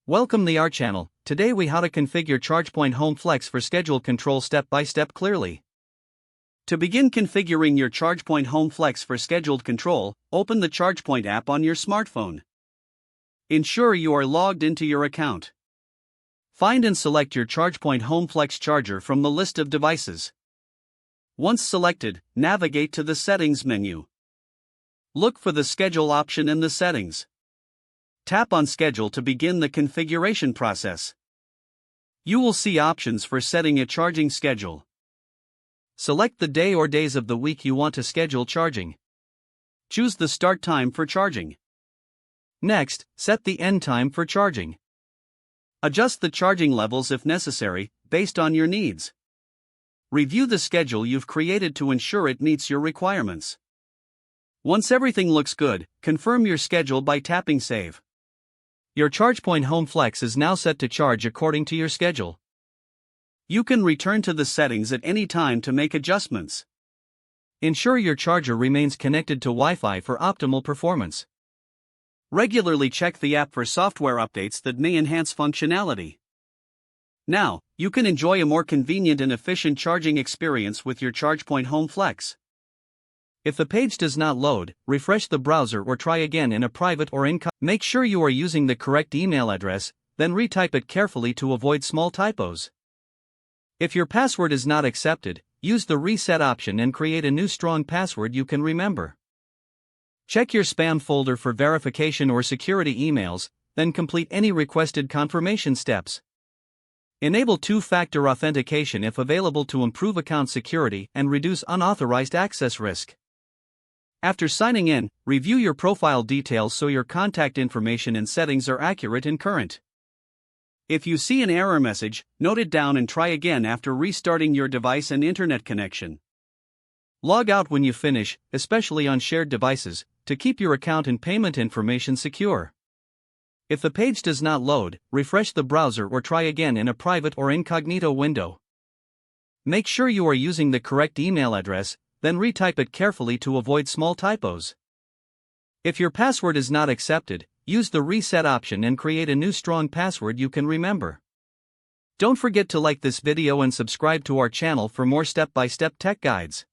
Welcome to our channel. Today we how to configure ChargePoint Home Flex for scheduled control step by step clearly. To begin configuring your ChargePoint Home Flex for scheduled control, open the ChargePoint app on your smartphone. Ensure you are logged into your account. Find and select your ChargePoint Home Flex charger from the list of devices. Once selected, navigate to the Settings menu. Look for the Schedule option in the settings. Tap on Schedule to begin the configuration process. You will see options for setting a charging schedule. Select the day or days of the week you want to schedule charging. Choose the start time for charging. Next, set the end time for charging. Adjust the charging levels if necessary, based on your needs. Review the schedule you've created to ensure it meets your requirements. Once everything looks good, confirm your schedule by tapping Save. Your ChargePoint Home Flex is now set to charge according to your schedule. You can return to the settings at any time to make adjustments. Ensure your charger remains connected to Wi-Fi for optimal performance. Regularly check the app for software updates that may enhance functionality. Now, you can enjoy a more convenient and efficient charging experience with your ChargePoint Home Flex. If the page does not load, refresh the browser or try again in a private or incognito. Make sure you are using the correct email address, then retype it carefully to avoid small typos. If your password is not accepted, use the reset option and create a new strong password you can remember. Check your spam folder for verification or security emails, then complete any requested confirmation steps. Enable two-factor authentication if available to improve account security and reduce unauthorized access risk. After signing in, review your profile details so your contact information and settings are accurate and current. If you see an error message, note it down and try again after restarting your device and internet connection. Log out when you finish, especially on shared devices, to keep your account and payment information secure. If the page does not load, refresh the browser or try again in a private or incognito window. Make sure you are using the correct email address, then retype it carefully to avoid small typos. If your password is not accepted, use the reset option and create a new strong password you can remember. Don't forget to like this video and subscribe to our channel for more step-by-step tech guides.